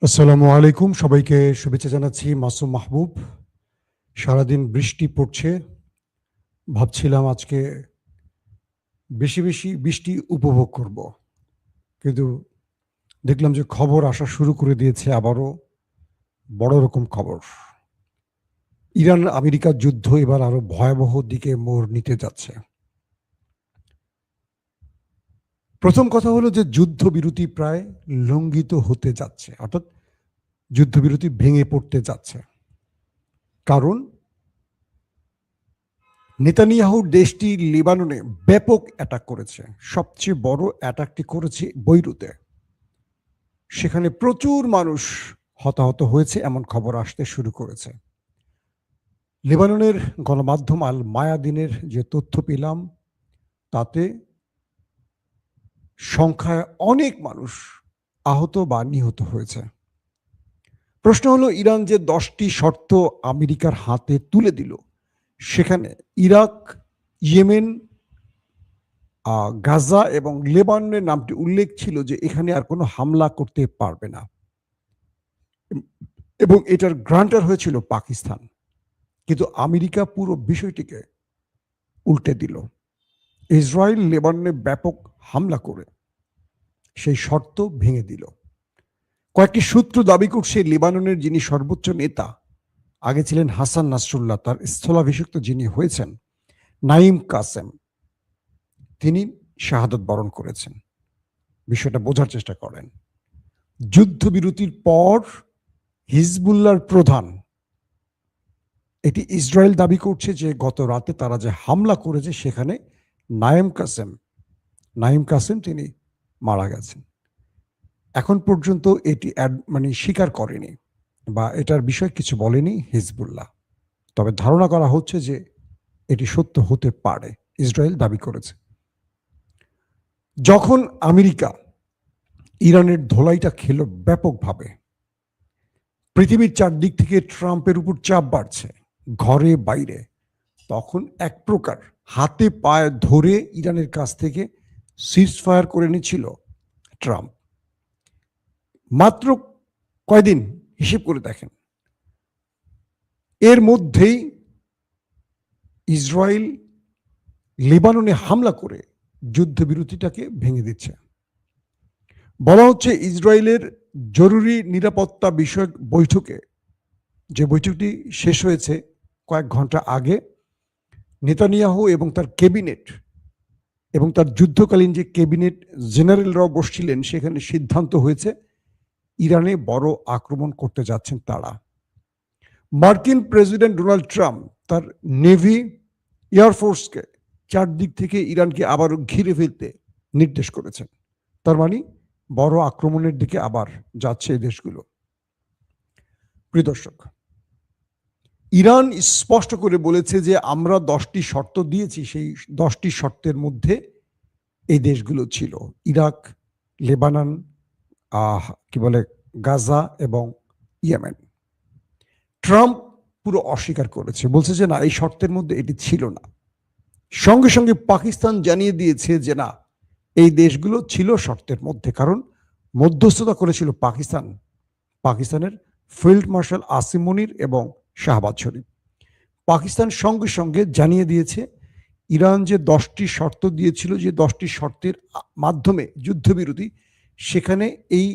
আসসালামু আলাইকুম, সবাইকে শুভেচ্ছা জানাচ্ছি। মাসুম মাহবুব। সারাদিন বৃষ্টি পড়ছে। ভাবছিলাম আজকে বেশি বেশি বৃষ্টি উপভোগ করব, কিন্তু দেখলাম যে খবর আসা শুরু করে দিয়েছে আবারও বড় রকম খবর। ইরান আমেরিকার যুদ্ধ এবার আরো ভয়াবহ দিকে মোড় নিতে যাচ্ছে। প্রথম কথা হলো যে যুদ্ধবিরতি প্রায় লঙ্ঘিত হতে যাচ্ছে, অর্থাৎ যুদ্ধবিরতি ভেঙে পড়তে যাচ্ছে। কারণ নেতানিয়াহুর দেশটি লেবাননে ব্যাপক অ্যাটাক করেছে। সবচেয়ে বড় অ্যাটাকটি করেছে বৈরুতে। সেখানে প্রচুর মানুষ হতাহত হয়েছে এমন খবর আসতে শুরু করেছে। লেবাননের গণমাধ্যম আল মায়াদিনের যে তথ্য পেলাম, তাতে সংখ্যায় অনেক মানুষ আহত বা নিহত হয়েছে। প্রশ্ন হলো, ইরান যে 10টি শর্ত আমেরিকার হাতে তুলে দিল, সেখানে ইরাক, ইয়েমেন, গাজা এবং লেবাননের নামটি উল্লেখ ছিল যে এখানে আর কোনো হামলা করতে পারবে না, এবং এটার গ্রান্টার হয়েছিল পাকিস্তান। কিন্তু আমেরিকা পুরো বিষয়টিকে উল্টে দিল। ইসরায়েল লেবাননে ব্যাপক হামলা করে সেই শর্ত ভেঙে দিল। কয়েকটি সূত্র দাবি করছে লেবাননের যিনি সর্বোচ্চ নেতা, আগে ছিলেন হাসান নাসরুল্লাহ, তার স্থলাভিষিক্ত যিনি হয়েছেন নাইম কাসেম, তিনি শাহাদত বরণ করেছেন। বিষয়টা বোঝার চেষ্টা করেন। যুদ্ধবিরতির পর হিজবুল্লাহর প্রধান, এটি ইসরায়েল দাবি করছে যে গত রাতে তারা যে হামলা করেছে সেখানে নাইম কাসেম তিনি মারা গেছেন। এখন পর্যন্ত এটি স্বীকার করেনি বা এটার বিষয়ে কিছু বলেনি হিজবুল্লাহ। তবে ধারণা করা হচ্ছে যে এটি সত্য হতে পারে, ইসরায়েল দাবি করেছে। যখন আমেরিকা ইরানের ধোলাইটা খেল ব্যাপকভাবে, পৃথিবীর চারদিক থেকে ট্রাম্পের উপর চাপ বাড়ছে, ঘরে বাইরে, তখন এক প্রকার হাতে পায়ে ধরে ইরানের কাছ থেকে সিজ ফায়ার করে নিয়েছিল ট্রাম্প। মাত্র কয়দিন হিসেব করে দেখেন, এর মধ্যেই ইসরায়েল লেবাননে হামলা করে যুদ্ধবিরতিটাকে ভেঙে দিচ্ছে। বলা হচ্ছে ইসরায়েলের জরুরি নিরাপত্তা বিষয়ক বৈঠকে, যে বৈঠকটি শেষ হয়েছে কয়েক ঘন্টা আগে, নেতানিয়াহু এবং তার ক্যাবিনেট এবং তার যুদ্ধকালীন যে ক্যাবিনেট জেনারেলরাও বসছিলেন, সেখানে সিদ্ধান্ত হয়েছে ইরানে বড় আক্রমণ করতে যাচ্ছেন তারা। মার্কিন প্রেসিডেন্ট ডোনাল্ড ট্রাম্প তার নেভি, এয়ারফোর্সকে চারদিক থেকে ইরানকে আবারও ঘিরে ফেলতে নির্দেশ করেছেন। তার মানে বড় আক্রমণের দিকে আবার যাচ্ছে এই দেশগুলো। প্রিয় দর্শক, ইরান স্পষ্ট করে বলেছে যে আমরা 10টি শর্ত দিয়েছি, সেই 10টি শর্তের মধ্যে এই দেশগুলো ছিল ইরাক, লেবানন, গাজা এবং ইয়েমেন। ট্রাম্প পুরো অস্বীকার করেছে, বলছে যে না, এই শর্তের মধ্যে এটি ছিল না। সঙ্গে সঙ্গে পাকিস্তান জানিয়ে দিয়েছে যে না, এই দেশগুলো ছিল শর্তের মধ্যে, কারণ মধ্যস্থতা করেছিল পাকিস্তানের ফিল্ড মার্শাল আসিম মনির এবং শাহবাজ শরীফ। পাকিস্তান সঙ্গে সঙ্গে জানিয়ে দিয়েছে ইরান যে 10টি শর্ত দিয়েছিল, যে 10টি শর্তের মাধ্যমে যুদ্ধবিরতি, সেখানে এই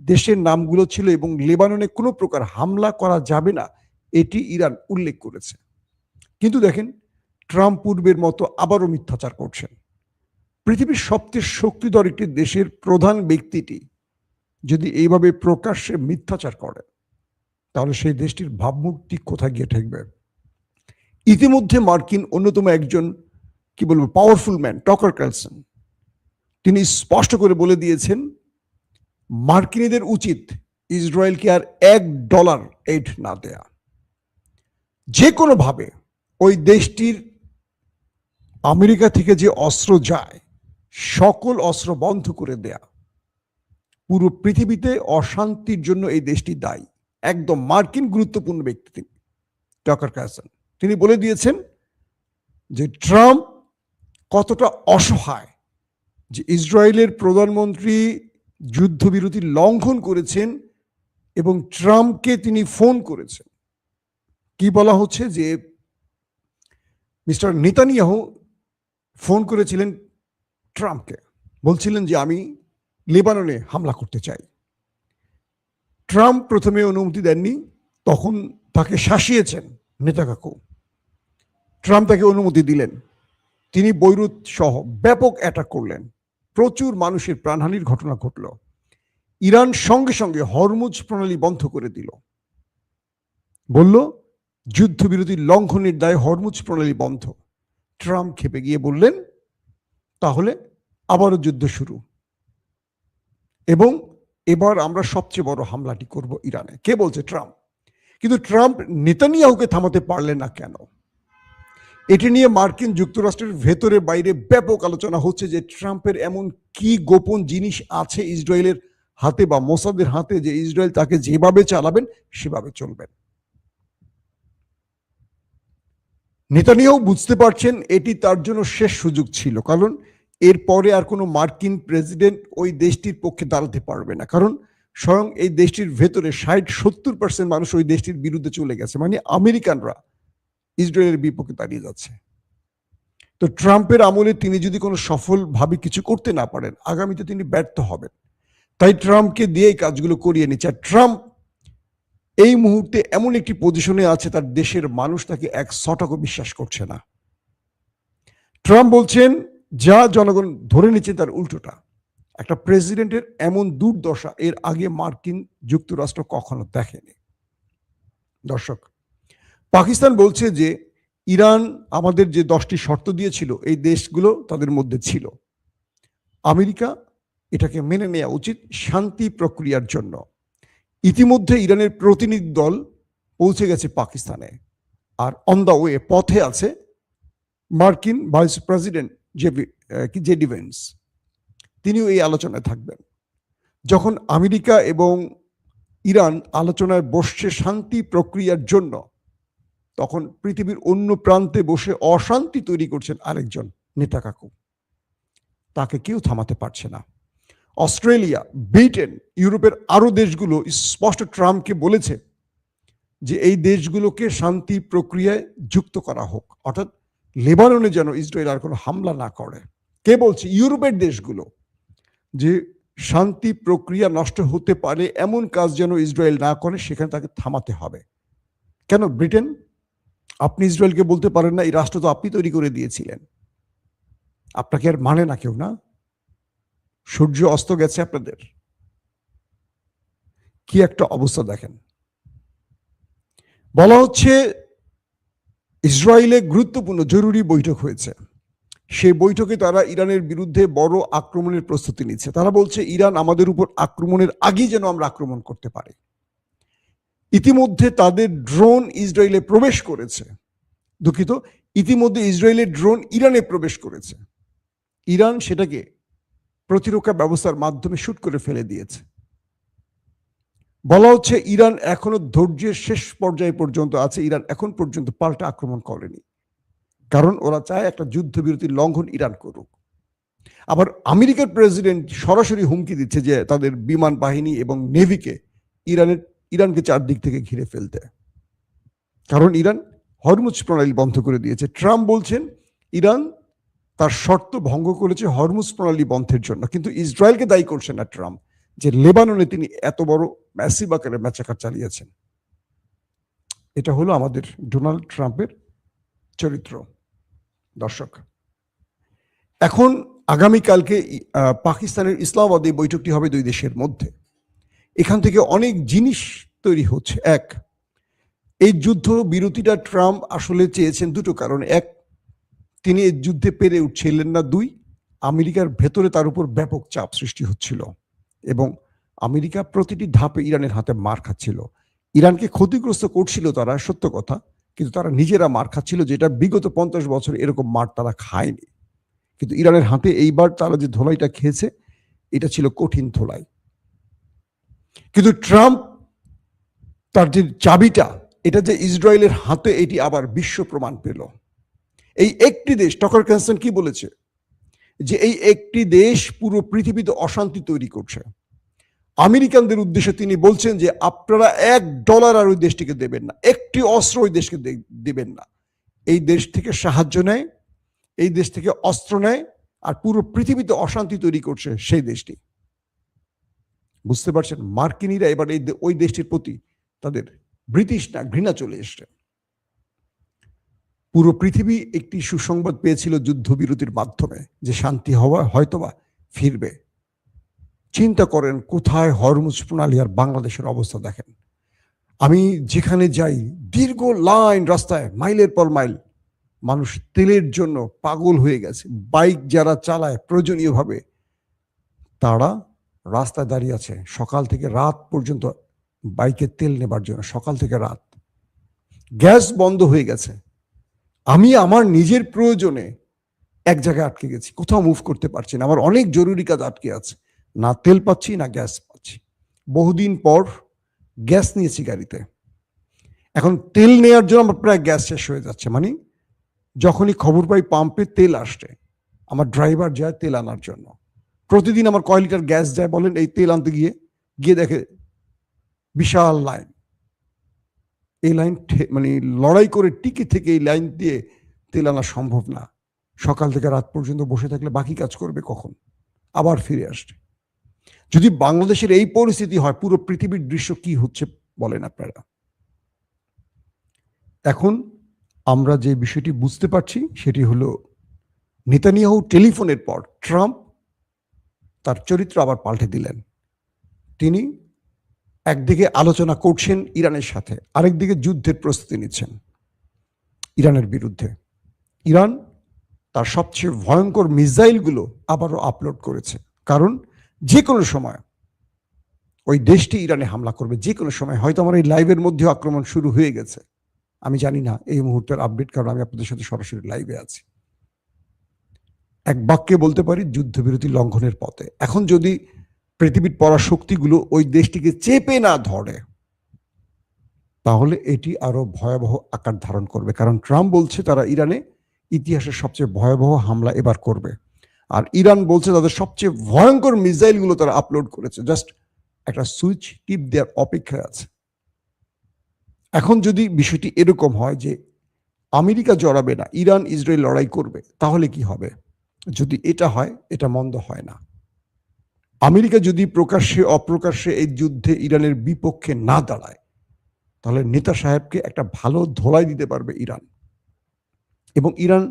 দেশের নামগুলো ছিল এবং লেবাননে কোনো প্রকার হামলা করা যাবে না, এটি ইরান উল্লেখ করেছে। কিন্তু দেখেন, ট্রাম্প পূর্বের মতো আবারও মিথ্যাচার করছেন। পৃথিবীর সবচেয়ে শক্তিধর একটি দেশের প্রধান ব্যক্তিটি যদি এইভাবে প্রকাশ্যে মিথ্যাচার করে, তাহলে সেই দেশটির ভাবমূর্তি কোথায় গিয়ে ঠেকবে? ইতিমধ্যে মার্কিন অন্যতম একজন পাওয়ারফুল ম্যান, টকার কার্লসন, তিনি স্পষ্ট করে বলে দিয়েছেন মার্কিনীদের উচিত ইসরায়েলকে আর $1 এইড না দেয়া। যে কোনোভাবে ওই দেশটির আমেরিকা থেকে যে অস্ত্র যায়, সকল অস্ত্র বন্ধ করে দেয়া। পুরো পৃথিবীতে অশান্তির জন্য এই দেশটি দায়ী। একদম মার্কিন গুরুত্বপূর্ণ ব্যক্তি তিনি, টকার কার্লসন, তিনি বলে দিয়েছেন যে ট্রাম্প কতটা অসহায়, যে ইসরায়েলের প্রধানমন্ত্রী যুদ্ধবিরতি লঙ্ঘন করেছেন, এবং ট্রাম্পকে তিনি ফোন করেছেন। কি বলা হচ্ছে যে মিস্টার নেতানিয়াহু ফোন করেছিলেন ট্রাম্পকে, বলছিলেন যে আমি লেবাননে হামলা করতে চাই। ট্রাম্প প্রথমে অনুমতি দেননি, তখন তাকে শাসিয়েছেন নেতানিয়াহু। ট্রাম্প তাকে অনুমতি দিলেন। তিনি বৈরুত সহ ব্যাপক অ্যাটাক করলেন, প্রচুর মানুষের প্রাণহানির ঘটনা ঘটল। ইরান সঙ্গে সঙ্গে হরমুজ প্রণালী বন্ধ করে দিল, বলল যুদ্ধবিরতির লঙ্ঘনের দায়ে হরমুজ প্রণালী বন্ধ। ট্রাম্প খেপে গিয়ে বললেন তাহলে আবারও যুদ্ধ শুরু, এবং এবার আমরা সবচেয়ে বড় হামলাটি করব ইরানে। কে বলছে? ট্রাম্প। কিন্তু ট্রাম্প নেতানিয়াহুকে থামাতে পারলেন না কেন? এটি নিয়ে মার্কিন যুক্তরাষ্ট্রের ভেতরে বাইরে ব্যাপক আলোচনা হচ্ছে যে ট্রাম্পের এমন কি গোপন জিনিস আছে ইসরায়েলের হাতে বা মোসাদের হাতে যে ইসরায়েল তাকে যেভাবে চালাবেন সেভাবে চলবেন। নেতানিয়াহু বুঝতে পারছেন এটি তার জন্য শেষ সুযোগ ছিল, কারণ এরপরে আর কোনো মার্কিন প্রেসিডেন্ট ওই দেশটির পক্ষে দাঁড়াতে পারবে না, কারণ স্বয়ং এই দেশটির ভেতরে 60-70% মানুষ ওই দেশটির বিরুদ্ধে চলে গেছে, মানে আমেরিকানরা ইসরায়েলের বিপক্ষে দাঁড়িয়ে যাচ্ছে। তো ট্রাম্পের আমলে তিনি যদি কোনো সফলভাবে কিছু করতে না পারেন, আগামীতে তিনি ব্যর্থ হবেন। তাই ট্রাম্পকে দিয়ে এই কাজগুলো করিয়ে নিচ্ছে। আর ট্রাম্প এই মুহূর্তে এমন একটি পজিশনে আছে, তার দেশের মানুষ তাকে 100% বিশ্বাস করছে না। ট্রাম্প বলছেন যা জনগণ ধরে নিচ্ছে তার উল্টোটা। একটা প্রেসিডেন্টের এমন দুর্দশা এর আগে মার্কিন যুক্তরাষ্ট্র কখনো দেখেনি। দর্শক, পাকিস্তান বলছে যে ইরান আমাদের যে 10টি শর্ত দিয়েছিল এই দেশগুলো তাদের মধ্যে ছিল। আমেরিকা এটাকে মেনে নেওয়া উচিত শান্তি প্রক্রিয়ার জন্য। ইতিমধ্যে ইরানের প্রতিনিধি দল পৌঁছে গেছে পাকিস্তানে, আর অন দ্য ওয়ে পথে আছে মার্কিন ভাইস প্রেসিডেন্ট জেডি ভেন্স। তিনিও এই আলোচনায় থাকবেন। যখন আমেরিকা এবং ইরান আলোচনায় বসছে শান্তি প্রক্রিয়ার জন্য, তখন পৃথিবীর অন্য প্রান্তে বসে অশান্তি তৈরি করছেন আরেকজন নেতাকাকু। তাকে কেউ থামাতে পারছে না। অস্ট্রেলিয়া, ব্রিটেন, ইউরোপের আরো দেশগুলো স্পষ্ট ট্রাম্পকে বলেছে যে এই দেশগুলোকে শান্তি প্রক্রিয়ায় যুক্ত করা হোক, অর্থাৎ লেবাননে যেন ইসরায়েল আর কোনো হামলা না করে। কে বলছে? ইউরোপের দেশগুলো, যে শান্তি প্রক্রিয়া নষ্ট হতে পারে এমন কাজ যেন ইসরায়েল না করে, সেখানে তাকে থামাতে হবে। কেন ব্রিটেন? আপনি ইসরায়েলকে বলতে পারেন না এই রাষ্ট্র তো আপনি তৈরি করে দিয়েছিলেন, আপনাকে আর মানে না কেউ? না, সূর্য অস্ত গেছে আপনাদের। কি একটা অবস্থা দেখেন। বলা হচ্ছে ইসরায়েলে গুরুত্বপূর্ণ জরুরি বৈঠক হয়েছে। সেই বৈঠকে তারা ইরানের বিরুদ্ধে বড় আক্রমণের প্রস্তুতি নিচ্ছে। তারা বলছে ইরান আমাদের উপর আক্রমণের আগেই যেন আমরা আক্রমণ করতে পারি। ইতিমধ্যে তাদের ড্রোন ইসরায়েলে প্রবেশ করেছে। দুঃখিত, ইতিমধ্যে ইসরায়েলের ড্রোন ইরানে প্রবেশ করেছে। ইরান সেটাকে প্রতিরক্ষা ব্যবস্থার মাধ্যমে শুট করে ফেলে দিয়েছে। বলা হচ্ছে ইরান এখনো ধৈর্যের শেষ পর্যায়ে পর্যন্ত আছে। ইরান এখন পর্যন্ত পাল্টা আক্রমণ করেনি, কারণ ওরা চায় একটা যুদ্ধবিরতির লঙ্ঘন ইরান করুক। আবার আমেরিকার প্রেসিডেন্ট সরাসরি হুমকি দিচ্ছে যে তাদের বিমান বাহিনী এবং নেভিকে ইরানকে চারদিক থেকে ঘিরে ফেলতে, কারণ ইরান হরমুজ প্রণালী বন্ধ করে দিয়েছে। ট্রাম্প বলছেন ইরান তার শর্ত ভঙ্গ করেছে হরমুজ প্রণালী বন্ধের জন্য, কিন্তু ইসরায়েলকে দায়ী করছেন না ট্রাম্প যে লেবাননে তিনি এত বড় ম্যাসিভ আকারে ম্যাচাকার চালিয়েছেন। এটা হলো আমাদের ডোনাল্ড ট্রাম্পের চরিত্র। দর্শক, এখন আগামীকালকে পাকিস্তানের ইসলামাবাদে বৈঠকটি হবে দুই দেশের মধ্যে। এখান থেকে অনেক জিনিস তৈরি হচ্ছে। এক, এই যুদ্ধ বিরতিটা ট্রাম্প আসলে চেয়েছেন দুটো কারণে। এক, তিনি এই যুদ্ধে পেরে উঠছিলেন না। দুই, আমেরিকার ভেতরে তার উপর ব্যাপক চাপ সৃষ্টি হচ্ছিল এবং আমেরিকা প্রতিটি ধাপে ইরানের হাতে মার খাচ্ছিল। ইরানকে ক্ষতিগ্রস্ত করছিল তারা, সত্য কথা, কিন্তু তারা নিজেরা মার খাচ্ছিল, যেটা বিগত 50 বছর এরকম মার তারা খায়নি। কিন্তু ইরানের হাতে এইবার তারা যে ধোলাইটা খেয়েছে এটা ছিল কঠিন ধোলাই। কিন্তু ট্রাম্প তার যে চাবিটা, এটা যে ইসরায়েলের হাতে, এটি আবার বিশ্ব প্রমাণ পেল। এই একটি দেশ, টকার কারসন কি বলেছে, যে এই একটি দেশ পুরো পৃথিবীতে অশান্তি তৈরি করছে। আমেরিকানদের উদ্দেশ্যে তিনি বলছেন যে আপনারা $1 আর ওই দেশটিকে দেবেন না, একটি অস্ত্র ওই দেশকে দেবেন না। এই দেশ থেকে সাহায্য নেয়, এই দেশ থেকে অস্ত্র নেয়, আর পুরো পৃথিবীতে অশান্তি তৈরি করছে সেই দেশটি। বুঝতে পারছেন, মার্কিনীরা এবার ওই দেশটির প্রতি তাদের ব্রিটিশ না ঘৃণা চলে এসছে। পুরো পৃথিবী একটি সুসংবাদ পেয়েছিল যুদ্ধবিরতির মাধ্যমে যে শান্তি হওয়া হয়তোবা ফিরবে। চিন্তা করেন কোথায় হরমুজ প্রণালী আর বাংলাদেশের অবস্থা দেখেন। আমি যেখানে যাই দীর্ঘ লাইন, রাস্তায় মাইলের পর মাইল, মানুষ তেলের জন্য পাগল হয়ে গেছে। বাইক যারা চালায় প্রয়োজনীয়ভাবে তারা রাস্তায় দাঁড়িয়ে আছে সকাল থেকে রাত পর্যন্ত বাইকে তেল নেবার জন্য, সকাল থেকে রাত। গ্যাস বন্ধ হয়ে গেছে। আমি আমার নিজের প্রয়োজনে এক জায়গায় আটকে গেছি, কোথাও মুভ করতে পারছি না, আমার অনেক জরুরি কাজ আটকে আছে, না তেল পাচ্ছি না গ্যাস পাচ্ছি। বহুদিন পর গ্যাস নিয়েছি গাড়িতে, এখন তেল নেওয়ার জন্য আমার প্রায় গ্যাস শেষ হয়ে যাচ্ছে। মানে যখনই খবর পাই পাম্পে তেল আসছে, আমার ড্রাইভার যায় তেল আনার জন্য। প্রতিদিন আমার কয় লিটার গ্যাস যায় বলেন এই তেল আনতে গিয়ে? গিয়ে দেখে বিশাল লাইন। এই লাইন মানে লড়াই করে টিকে থেকে এই লাইন দিয়ে তেল আনা সম্ভব না। সকাল থেকে রাত পর্যন্ত বসে থাকলে বাকি কাজ করবে কখন? আবার ফিরে আসছে। যদি বাংলাদেশের এই পরিস্থিতি হয়, পুরো পৃথিবীর দৃশ্য কি হচ্ছে বলেন আপনারা? এখন আমরা যে বিষয়টি বুঝতে পারছি সেটি হলো, নেতানিয়াহু টেলিফোনের পর ট্রাম্প তার চরিত্র আবার পাল্টে দিলেন। তিনি একদিকে আলোচনা করছেন ইরানের সাথে, আরেকদিকে যুদ্ধের প্রস্তুতি নিচ্ছেন ইরানের বিরুদ্ধে। ইরান তার সবচেয়ে ভয়ঙ্কর মিসাইলগুলো আবারও আপলোড করেছে, কারণ যে কোনো সময় ওই দেশটি ইরানে হামলা করবে, যে কোনো সময়। হয়তো আমার এই লাইভের মধ্যে আক্রমণ শুরু হয়ে গেছে, আমি জানি না এই মুহূর্তের আপডেট, কারণ আমি আপনাদের সাথে সরাসরি লাইভে আছি। এক বাক্যে বলতে পারি যুদ্ধবিরতি লঙ্ঘনের পথে। এখন যদি পৃথিবীর পরাশক্তিগুলো ওই দেশটিকে চেপে না ধরে, তাহলে এটি আরো ভয়াবহ আকার ধারণ করবে। কারণ ট্রাম্প বলছে তারা ইরানে ইতিহাসের সবচেয়ে ভয়াবহ হামলা এবার করবে, আর ইরান বলছে তাদের সবচেয়ে ভয়ঙ্কর মিসাইলগুলো তারা আপলোড করেছে, জাস্ট একটা সুইচ টিপ দেওয়ার অপেক্ষায় আছে। এখন যদি বিষয়টি এরকম হয় যে আমেরিকা জড়াবে না, ইরান ইসরায়েল লড়াই করবে, তাহলে কি হবে? যদি এটা হয়, এটা মন্দ হয় না। আমেরিকা যদি প্রকাশ্যে অপ্রকাশ্যে এই যুদ্ধে ইরানের বিপক্ষে না দাঁড়ায়, তাহলে নেতা সাহেবকে একটা ভালো ধোলাই দিতে পারবে ইরান। এবং ইরান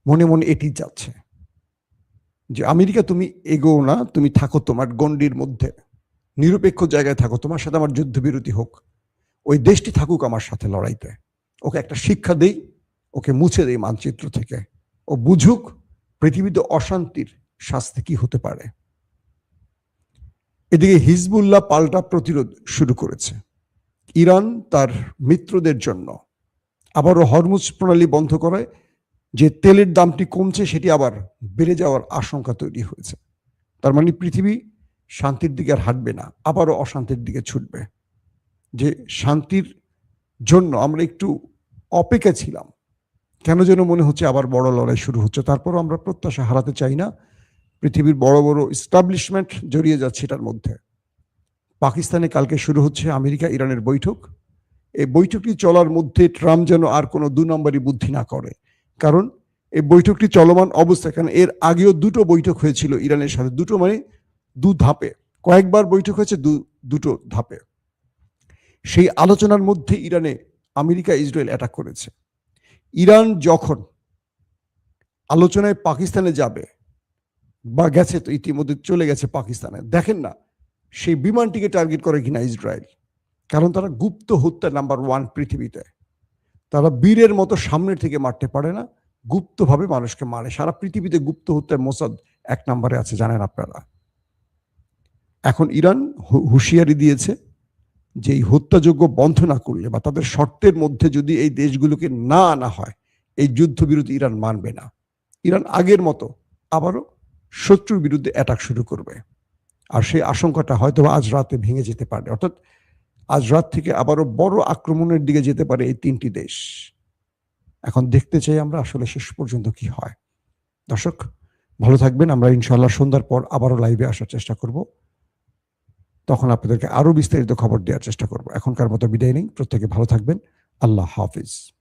মনে মনে এটি চাচ্ছে যে আমেরিকা তুমি এগোও না, তুমি থাকো তোমার গণ্ডির মধ্যে, নিরপেক্ষ জায়গায় থাকো, তোমার সাথে আমার যুদ্ধবিরতি হোক, ওই দেশটি থাকুক আমার সাথে লড়াইতে, ওকে একটা শিক্ষা দেই, ওকে মুছে দেই মানচিত্র থেকে, ও বুঝুক পৃথিবীতে অশান্তির শাস্তি কি হতে পারে। এদিকে হিজবুল্লাহ পাল্টা প্রতিরোধ শুরু করেছে। ইরান তার মিত্রদের জন্য আবারও হরমুজ প্রণালী বন্ধ করায় যে তেলের দামটি কমছে সেটি আবার বেড়ে যাওয়ার আশঙ্কা তৈরি হয়েছে। তার মানে পৃথিবী শান্তির দিকে আর হাঁটবে না, আবারও অশান্তির দিকে ছুটবে। যে শান্তির জন্য আমরা একটু অপেক্ষা ছিলাম, কেন যেন মনে হচ্ছে আবার বড় লড়াই শুরু হচ্ছে। তারপরও আমরা প্রত্যাশা হারাতে চাই না। পৃথিবীর বড় বড় এস্টাবলিশমেন্ট জড়িয়ে যাচ্ছে এটার মধ্যে। পাকিস্তানে কালকে শুরু হচ্ছে আমেরিকা ইরানের বৈঠক। এই বৈঠকটি চলার মধ্যে ট্রাম্প যেন আর কোনো 2 নম্বরই বুদ্ধি না করে, কারণ এই বৈঠকটি চলমান অবস্থায়, কারণ এর আগেও 2টো বৈঠক হয়েছিল ইরানের সাথে, 2টো মানে 2 ধাপে, কয়েকবার বৈঠক হয়েছে 2টো ধাপে। সেই আলোচনার মধ্যে ইরানে আমেরিকা ইসরায়েল অ্যাটাক করেছে। ইরান যখন আলোচনায় পাকিস্তানে যাবে, বা গেছে তো ইতিমধ্যে চলে গেছে পাকিস্তানে, দেখেন না সেই বিমানটিকে টার্গেট করে কিনা ইসরায়েল, কারণ তারা গুপ্ত হত্যা নাম্বার 1 পৃথিবীতে। তারা বীরের মতো সামনের থেকে মারতে পারে না, গুপ্তভাবে মানুষকে মারে। সারা পৃথিবীতে গুপ্ত হত্যায় মোসাদ 1 নম্বরে আছে, জানেন আপনারা। এখন ইরান হুঁশিয়ারি দিয়েছে যে এই হত্যাযজ্ঞ বন্ধ না করলে বা তাদের শর্তের মধ্যে যদি এই দেশগুলোকে না আনা হয়, এই যুদ্ধবিরতি ইরান মানবে না। ইরান আগের মতো আবারও শত্রুর বিরুদ্ধে অ্যাটাক শুরু করবে, আর সেই আশঙ্কাটা হয়তো আজ রাতে ভেঙে যেতে পারে। অর্থাৎ আজ রাত থেকে আবারও বড় আক্রমণের দিকে যেতে পারে এই 3টি দেশ। এখন দেখতে চাই আমরা আসলে শেষ পর্যন্ত কি হয়। দর্শক ভালো থাকবেন, আমরা ইনশাআল্লাহ সন্ধ্যার পর আবারও লাইভে আসার চেষ্টা করব। তখন আপনাদেরকে আরো বিস্তারিত খবর দেওয়ার চেষ্টা করব। এখনকার মতো বিদায় নেই, প্রত্যেকে ভালো থাকবেন। আল্লাহ হাফিজ।